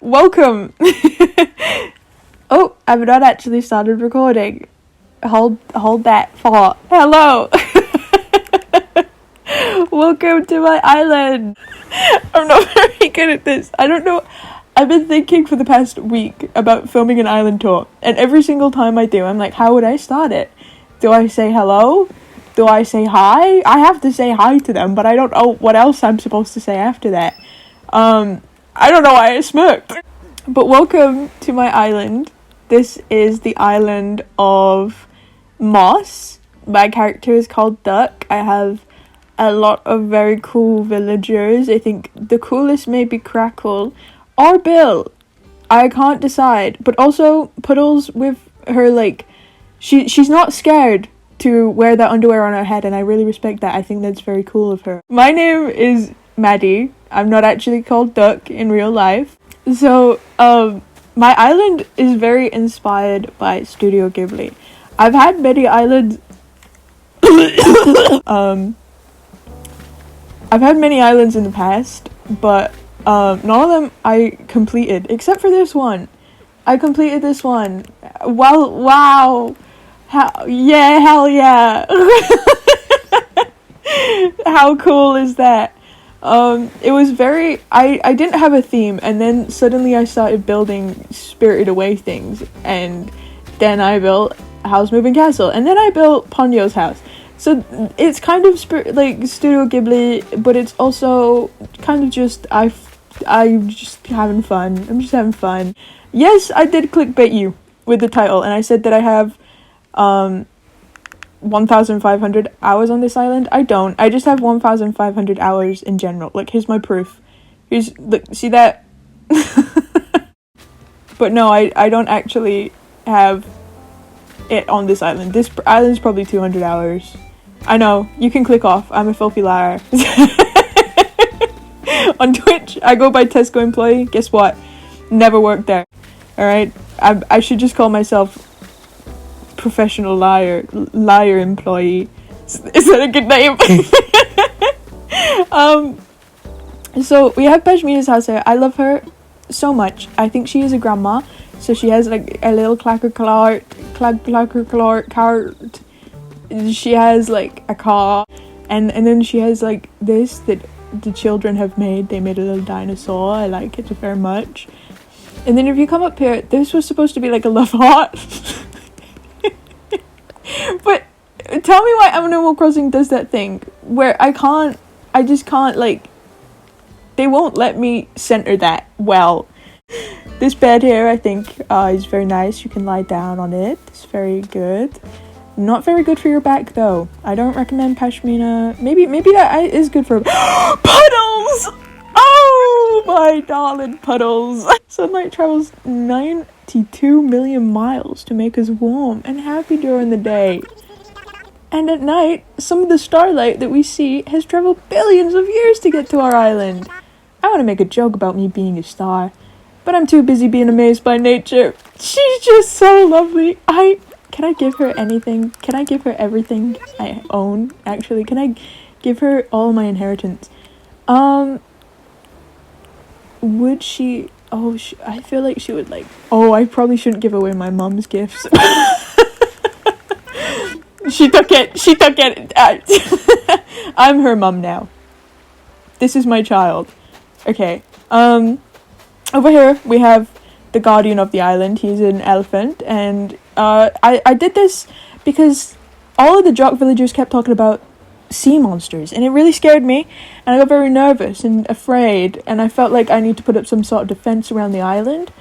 Welcome! Oh, I've not actually started recording. Hold that thought. Hello! Welcome to my island! I'm not very good at this. I don't know. I've been thinking for the past week about filming an island tour, and every single time I do, I'm like, how would I start it? Do I say hello? Do I say hi? I have to say hi to them, but I don't know what else I'm supposed to say after that. I don't know why I smirked. But welcome to my island. This is the island of Moss. My character is called Duck. I have a lot of very cool villagers. I think the coolest may be Crackle or Bill. I can't decide. But also Puddles with her, like, she's not scared to wear that underwear on her head, and I really respect that. I think that's very cool of her. My name is Maddie. I'm not actually called Duck in real life. So, my island is very inspired by Studio Ghibli. I've had many islands I've had many islands in the past, but none of them I completed, except for this one. I completed this one. Well, wow. Hell yeah. How cool is that? It was very, I didn't have a theme, and then suddenly I started building Spirited Away things, and then I built House Moving Castle, and then I built Ponyo's house. So it's kind of like Studio Ghibli, but it's also kind of just, I'm just having fun. I'm just having fun. Yes, I did clickbait you with the title, and I said that I have, 1,500 hours on this island. I don't. I just have 1,500 hours in general. Like, here's my proof. Look, see that? But no, I don't actually have it on this island. This island's probably 200 hours. I know, you can click off. I'm a filthy liar. On Twitch, I go by tescoemploye. Guess what? Never worked there. Alright? I should just call myself professional liar employee. Is that a good name? So we have Pashmina's house here. I love her so much. I think she is a grandma, so she has like a little clacker cart. She has like a car, and then she has like this that the children have made. They made a little dinosaur. I like it very much. And then if you come up here, this was supposed to be like a love heart. But tell me why Animal Crossing does that thing where I just can't, like, they won't let me center that well. This bed here, I think, is very nice. You can lie down on it. It's very good. Not very good for your back, though. I don't recommend Pashmina. Maybe that is good for Puddles! Oh, my darling Puddles. Sunlight travels 92 million miles to make us warm and happy during the day. And at night, some of the starlight that we see has traveled billions of years to get to our island. I want to make a joke about me being a star, but I'm too busy being amazed by nature. She's just so lovely. Can I give her anything? Can I give her everything I own? Actually, can I give her all my inheritance? Would she... Oh, I feel like she would like... Oh, I probably shouldn't give away my mom's gifts. She took it. I'm her mum now. This is my child. Okay. Over here we have the guardian of the island. He's an elephant, and I did this because all of the jock villagers kept talking about sea monsters, and it really scared me, and I got very nervous and afraid, and I felt like I need to put up some sort of defense around the island.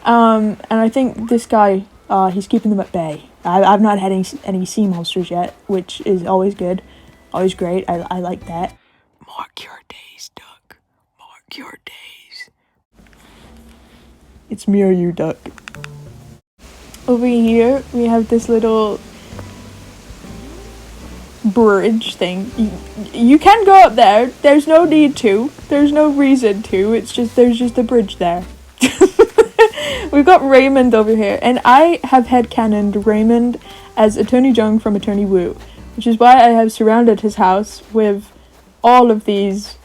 And I think this guy, he's keeping them at bay. I've not had any sea monsters yet, which is always good, always great. I like that. Mark your days, Duck. Mark your days. It's me or you, Duck. Over here, we have this little bridge thing. You can go up there. There's no need to. There's no reason to. There's just a bridge there. We've got Raymond over here, and I have headcanoned Raymond as Attorney Jung from Attorney Woo, which is why I have surrounded his house with all of these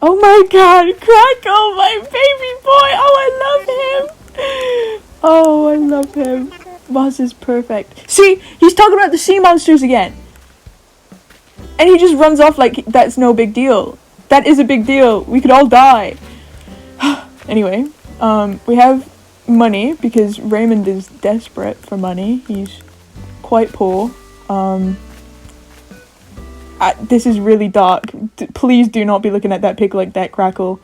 Oh my god, Crackle, my baby boy! Oh, I love him! Oh, I love him. Moss is perfect. See, he's talking about the sea monsters again. And he just runs off like that's no big deal. That is a big deal. We could all die. Anyway, we have money because Raymond is desperate for money. He's quite poor. This is really dark. Please do not be looking at that pig like that, Crackle.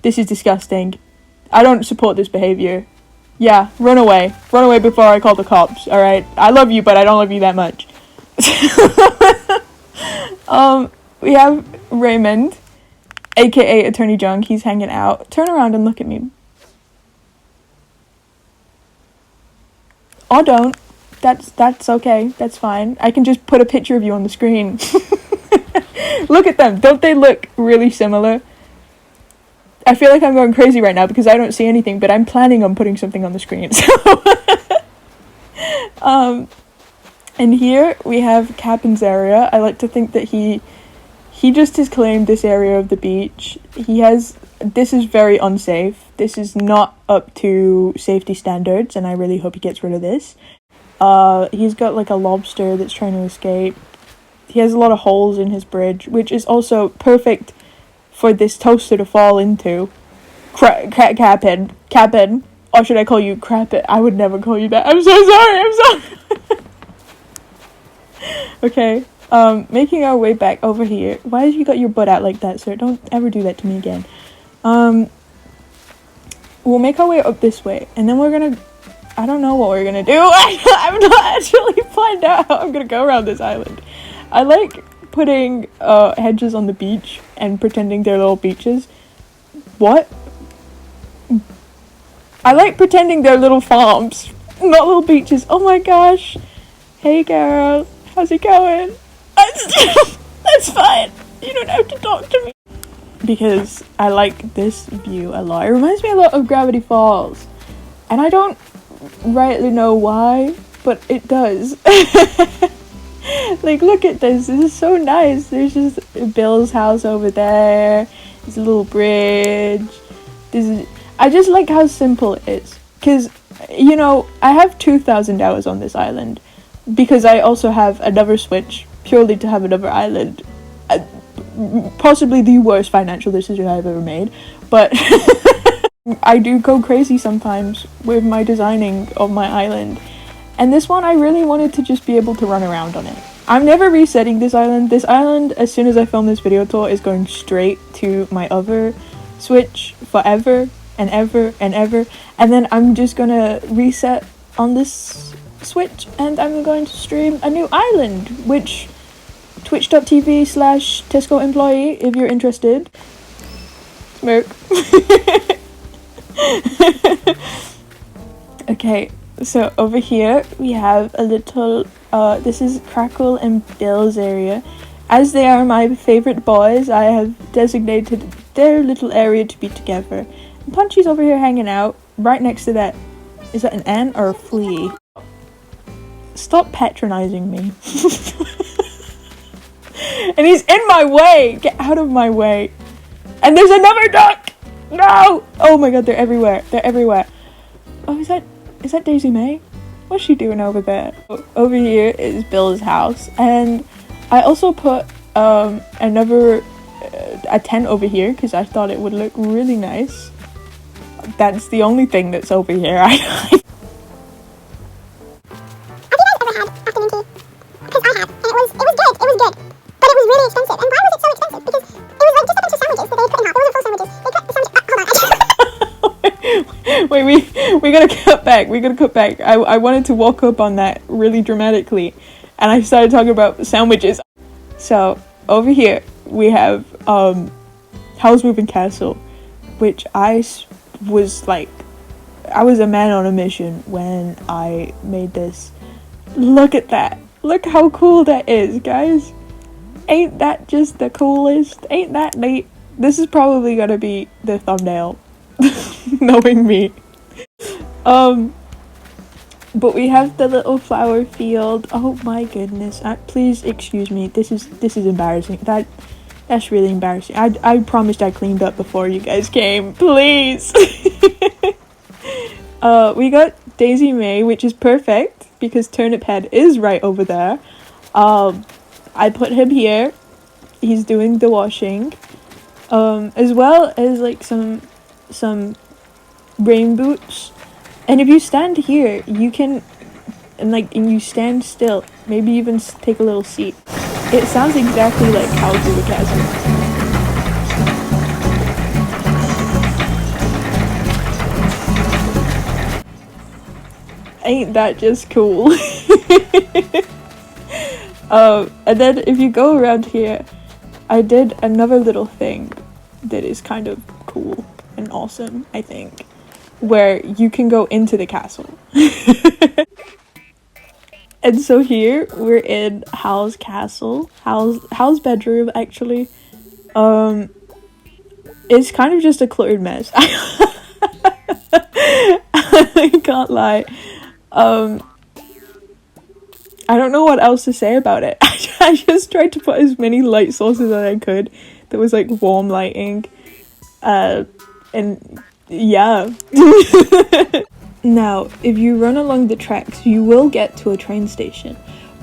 This is disgusting. I don't support this behavior. Yeah, run away. Run away before I call the cops, alright? I love you, but I don't love you that much. We have Raymond, aka Attorney Junk. He's hanging out. Turn around and look at me. Or don't. That's okay. That's fine. I can just put a picture of you on the screen. Look at them. Don't they look really similar? I feel like I'm going crazy right now because I don't see anything, but I'm planning on putting something on the screen. So, and here we have Captain's area. I like to think that he just has claimed this area of the beach. This is very unsafe. This is not up to safety standards, and I really hope he gets rid of this. He's got like a lobster that's trying to escape. He has a lot of holes in his bridge, which is also perfect for this toaster to fall into. Cap'n. Or should I call you Crapit? I would never call you that. I'm so sorry. Okay. Making our way back over here. Why have you got your butt out like that, sir? Don't ever do that to me again. We'll make our way up this way, and then we're gonna... I don't know what we're gonna do. I'm not actually planned out how I'm gonna go around this island. I like putting hedges on the beach and pretending they're little beaches. What? I like pretending they're little farms, not little beaches. Oh my gosh. Hey girl, how's it going? That's fine. You don't have to talk to me. Because I like this view a lot. It reminds me a lot of Gravity Falls. And I don't rightly know why, but it does. Like, look at this. This is so nice. There's just Bill's house over there. There's a little bridge. I just like how simple it is. Because, you know, I have 2,000 hours on this island. Because I also have another Switch purely to have another island. Possibly the worst financial decision I've ever made. But I do go crazy sometimes with my designing of my island. And this one, I really wanted to just be able to run around on it. I'm never resetting this island. This island, as soon as I film this video tour, is going straight to my other Switch forever and ever and ever. And then I'm just gonna reset on this Switch and I'm going to stream a new island, which twitch.tv/tescoemploye if you're interested. Smirk. Okay. So over here we have a little, this is Crackle and Bill's area. As they are my favorite boys, I have designated their little area to be together. And Punchy's over here hanging out, right next to that. Is that an ant or a flea? Stop patronizing me. And he's in my way! Get out of my way! And there's another duck! No! Oh my god, they're everywhere. They're everywhere. Oh, is that Daisy May? What's she doing over there? Over here is Bill's house, and I also put a tent over here because I thought it would look really nice. That's the only thing that's over here. Have you guys ever had afternoon tea? Because I have, and it was good, but it was really expensive. And why was it so expensive? Because it was like just a bunch of sandwiches that they put in half. It wasn't full sandwiches. They put the sandwich. Wait, we gotta cut back. I wanted to walk up on that really dramatically, and I started talking about sandwiches. So over here we have Howl's Moving Castle, which I was a man on a mission when I made this. Look at that. Look how cool that is, guys. Ain't that just the coolest? Ain't that neat? This is probably gonna be the thumbnail. Knowing me. But we have the little flower field. Oh my goodness. Please excuse me. This is embarrassing. That That's really embarrassing. I promised I cleaned up before you guys came. Please. We got Daisy May, which is perfect because Turnip Head is right over there. I put him here. He's doing the washing. As well as like some rain boots. And if you stand here, you can, and you stand still, maybe even take a little seat. It sounds exactly like Howl Through the Chasm. Ain't that just cool? And then if you go around here, I did another little thing that is kind of cool and awesome, I think, where you can go into the castle. And so here we're in Howl's castle, Howl's bedroom actually. It's kind of just a cluttered mess. I can't lie. I don't know what else to say about it. I just tried to put as many light sources as I could that was like warm lighting. And yeah. Now, if you run along the tracks, you will get to a train station.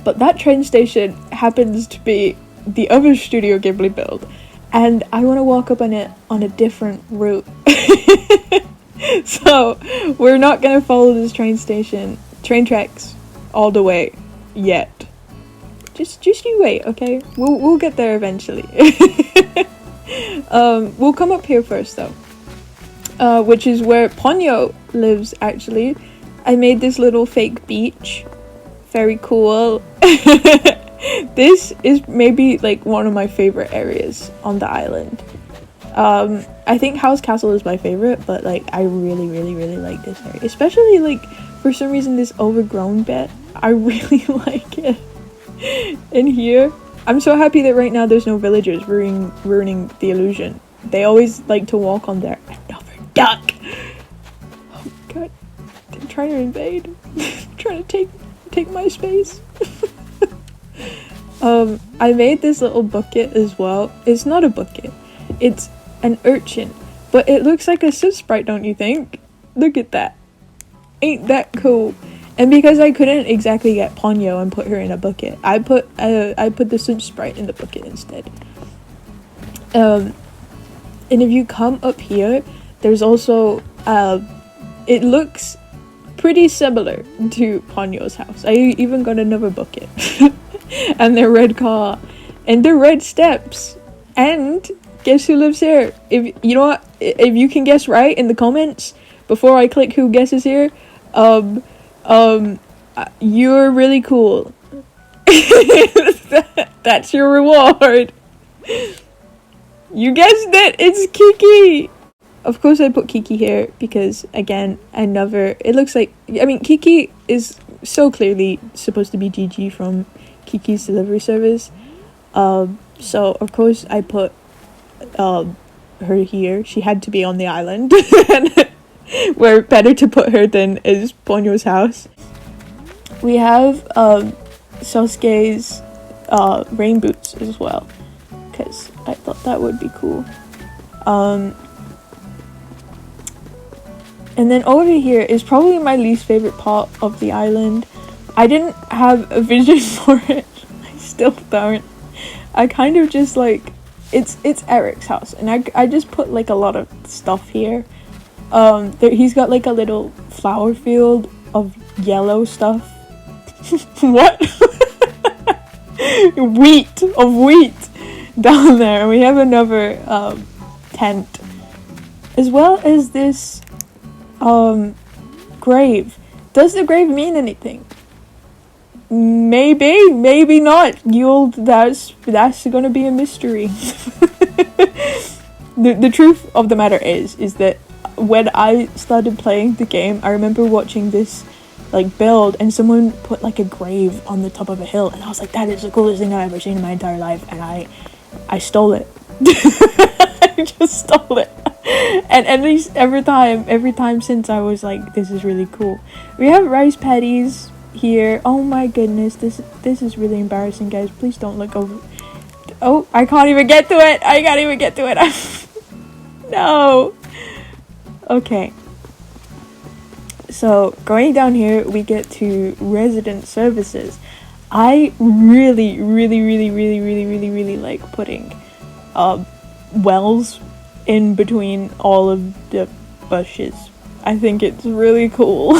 But that train station happens to be the other Studio Ghibli build. And I want to walk up on it on a different route. So, we're not going to follow this train tracks all the way yet. Just you wait, okay? We'll get there eventually. We'll come up here first though. Which is where Ponyo lives actually. I made this little fake beach. Very cool. This is maybe like one of my favorite areas on the island. I think Howl's Castle is my favorite, but like I really like this area. Especially like for some reason this overgrown bit. I really like it. In here, I'm so happy that right now there's no villagers ruining the illusion. They always like to walk on there. Another duck! Oh god, they're trying to invade. Trying to take my space. I made this little bucket as well. It's not a bucket. It's an urchin. But it looks like a Sid sprite, don't you think? Look at that. Ain't that cool? And because I couldn't exactly get Ponyo and put her in a bucket, I put the Sid sprite in the bucket instead. And if you come up here, there's also it looks pretty similar to Ponyo's house. I even got another bucket. And their red car. And the red steps. And guess who lives here? If you know what, if you can guess right in the comments before I click who guesses here, you're really cool. That's your reward. You guessed it, it's Kiki! Of course I put Kiki here because, again, it looks like, I mean, Kiki is so clearly supposed to be Gigi from Kiki's Delivery Service. So, of course, I put her here. She had to be on the island. Where better to put her than is Ponyo's house. We have Sosuke's rain boots as well, because I thought that would be cool. And then over here is probably my least favorite part of the island. I didn't have a vision for it. I still don't. I kind of just like, it's Eric's house, and I just put like a lot of stuff here. He's got like a little flower field of yellow stuff. What? wheat down there. And we have another tent, as well as this grave. Does the grave mean anything? Maybe not. That's gonna be a mystery. The truth of the matter is that when I started playing the game, I remember watching this like build, and someone put like a grave on the top of a hill, and I was like, that is the coolest thing I've ever seen in my entire life, and I stole it. I just stole it. And at least every time since, I was like, this is really cool. We have rice patties here. Oh my goodness, this is really embarrassing, guys. Please don't look over. Oh, I can't even get to it. I can't even get to it. No. Okay. So going down here, we get to resident services. I really like putting wells in between all of the bushes. I think it's really cool.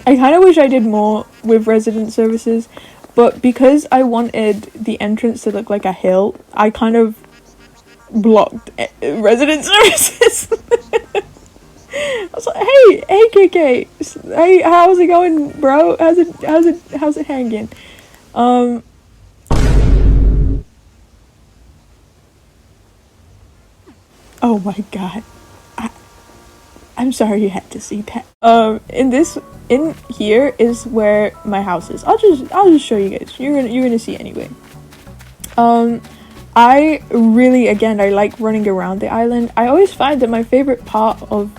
I kind of wish I did more with resident services, but because I wanted the entrance to look like a hill, I kind of blocked resident services. I was like, hey KK, hey, how's it going, bro? How's it hanging? Oh my god, I'm sorry you had to see that. In here is where my house is. I'll just show you guys. You're gonna see anyway. I really, again, I like running around the island. I always find that my favorite part of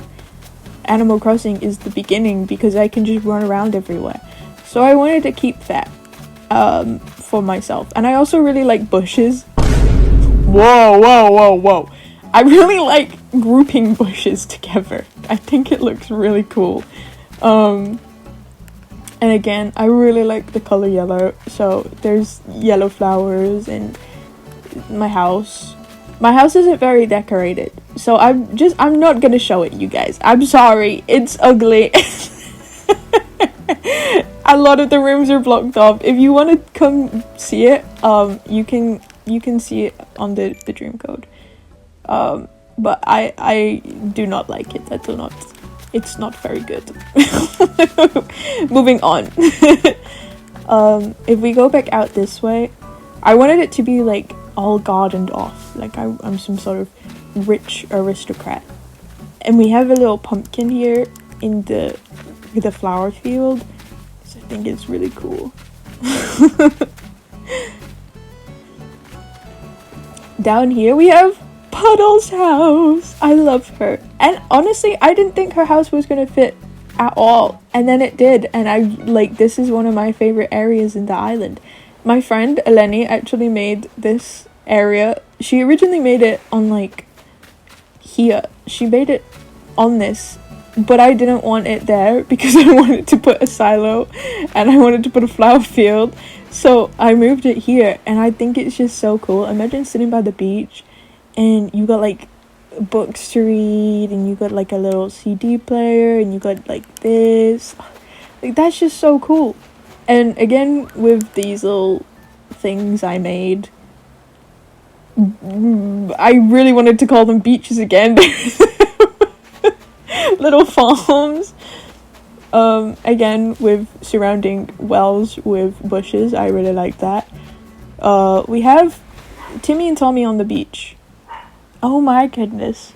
Animal Crossing is the beginning because I can just run around everywhere. So I wanted to keep that for myself. And I also really like bushes. Whoa. I really like grouping bushes together. I think it looks really cool. And again, I really like the color yellow. So there's yellow flowers in my house. My house isn't very decorated, so I'm not gonna show it, you guys. I'm sorry, it's ugly. A lot of the rooms are blocked off. If you want to come see it, you can see it on the dream code. But I do not like it. It's not very good. Moving on. If we go back out this way, I wanted it to be like all gardened off, like I'm some sort of rich aristocrat. And we have a little pumpkin here in the flower field, so I think it's really cool. Down here we have Puddle's house. I love her, and honestly I didn't think her house was gonna fit at all, and then it did, and this is one of my favorite areas in the island. My friend Eleni actually made this area. She originally made it on like here. She made it on this, but I didn't want it there because I wanted to put a silo and I wanted to put a flower field. So I moved it here, and I think it's just so cool. Imagine sitting by the beach and you got like books to read, and you got like a little CD player, and you got like this. Like, that's just so cool. And again, with these little things I made, I really wanted to call them beaches again. Little farms. Again, with surrounding wells with bushes. I really like that. We have Timmy and Tommy on the beach. Oh my goodness.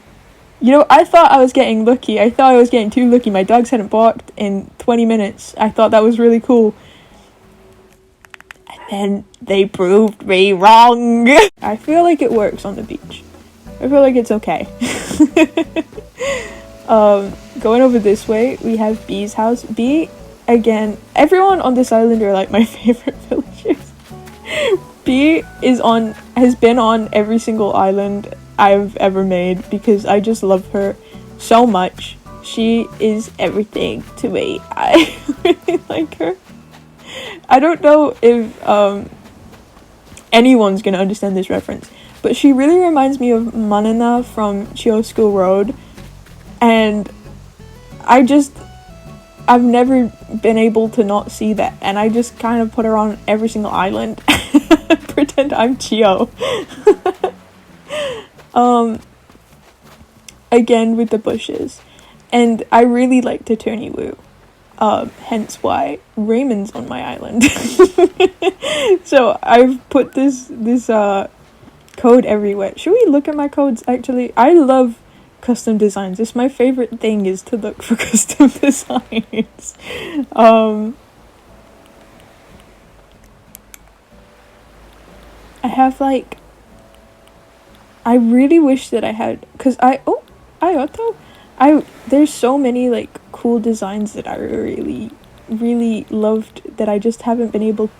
You know, I thought I was getting lucky. I thought I was getting too lucky. My dogs hadn't barked in 20 minutes. I thought that was really cool. And they proved me wrong. I feel like it works on the beach. I feel like it's okay. Going over this way, we have Bee's house. Bee, again, everyone on this island are like my favorite villagers. Bee has been on every single island I've ever made because I just love her so much. She is everything to me. I really like her. I don't know if anyone's gonna understand this reference, but she really reminds me of Manana from Chiosco Road, and I've never been able to not see that, and I just kind of put her on every single island. Pretend I'm Chio. Again with the bushes, and I really like to Tony Woo. Hence why Raymond's on my island. So I've put this code everywhere. Should we look at my codes? Actually, I love custom designs. It's my favorite thing is to look for custom designs. I have like, I really wish that I had, because there's so many like cool designs that I really loved that I just haven't been able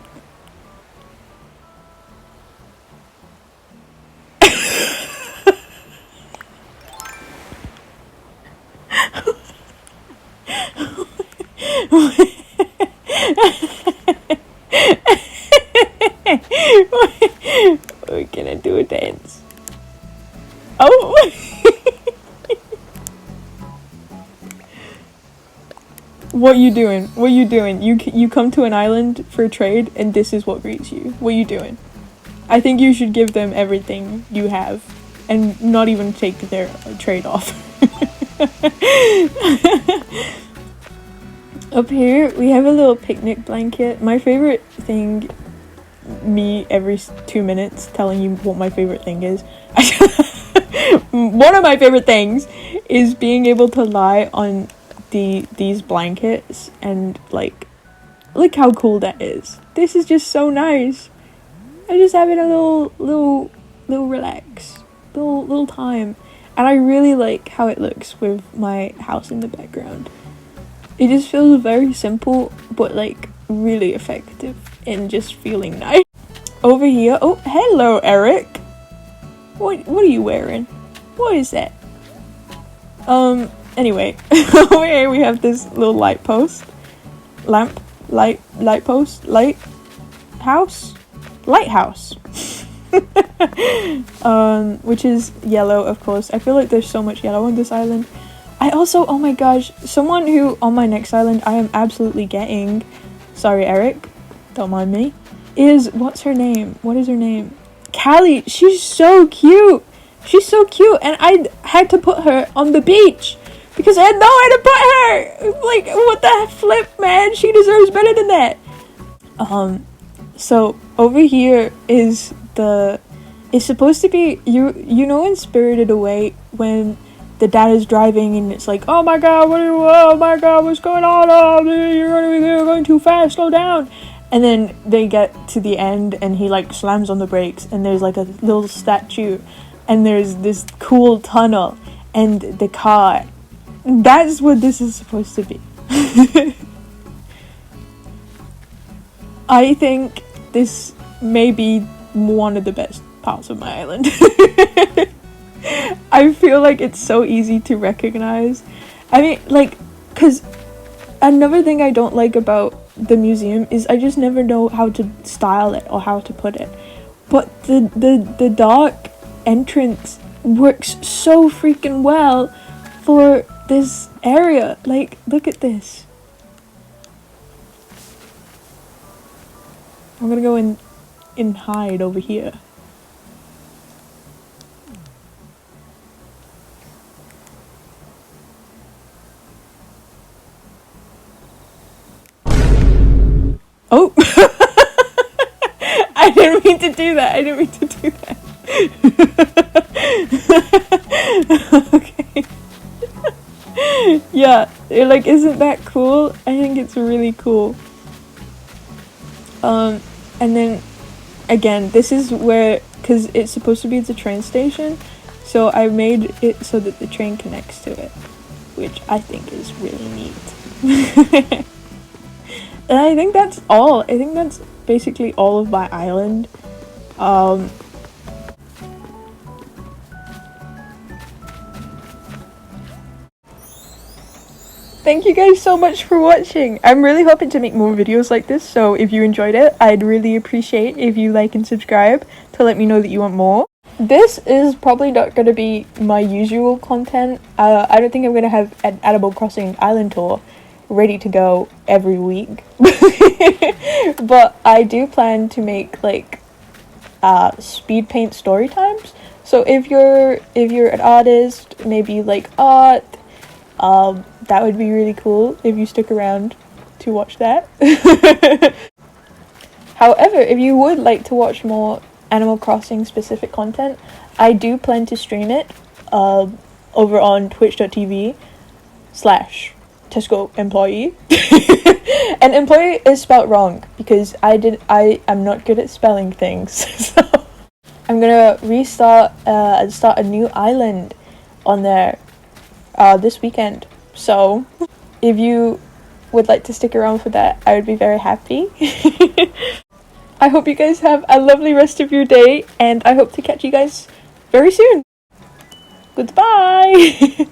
Oh! What you doing? What you doing? You come to an island for trade and this is what greets you. What you doing? I think you should give them everything you have and not even take their trade off. Up here we have a little picnic blanket. My favorite thing, me every 2 minutes telling you what my favorite thing is. One of my favorite things is being able to lie on these blankets and like, look how cool that is. This is just so nice. I'm just having a little relax, little time, and I really like how it looks with my house in the background. It just feels very simple, but like really effective in just feeling nice. Over here, oh hello Eric. What are you wearing? What is that? Anyway, over here we have this little light post, lighthouse, which is yellow, of course. I feel like there's so much yellow on this island. I also, oh my gosh, someone who on my next island I am absolutely getting, sorry Eric, don't mind me, is, what's her name? What is her name? Callie. She's so cute. She's so cute, and I had to put her on the beach because I had nowhere to put her. Like, what the flip, man? She deserves better than that. So over here is it's supposed to be, you know in Spirited Away when the dad is driving and it's like, oh my god, what's going on? Oh, you're going too fast, slow down. And then they get to the end and he like slams on the brakes and there's like a little statue and there's this cool tunnel and the car. That's what this is supposed to be. I think this may be one of the best parts of my island. I feel like it's so easy to recognize. I mean, like, because another thing I don't like about the museum is I just never know how to style it or how to put it. But the dark entrance works so freaking well for this area. Like, look at this. I'm gonna go in hide over here. Oh! I didn't mean to do that. Okay. Yeah, like, isn't that cool? I think it's really cool. And then again, this is where, because it's supposed to be the train station, so I made it so that the train connects to it, which I think is really neat. And I think that's all. I think that's basically all of my island. Thank you guys so much for watching. I'm really hoping to make more videos like this, so if you enjoyed it, I'd really appreciate if you like and subscribe to let me know that you want more. This is probably not going to be my usual content. I don't think I'm going to have an Animal Crossing Island tour ready to go every week. But I do plan to make like speed paint story times. So if you're an artist, maybe like art, that would be really cool if you stick around to watch that. However, if you would like to watch more Animal Crossing specific content, I do plan to stream it over on twitch.tv/tescoemploye. And employee is spelled wrong because I am not good at spelling things. So I'm gonna restart and start a new island on there this weekend. So if you would like to stick around for that, I would be very happy. I hope you guys have a lovely rest of your day, and I hope to catch you guys very soon. Goodbye.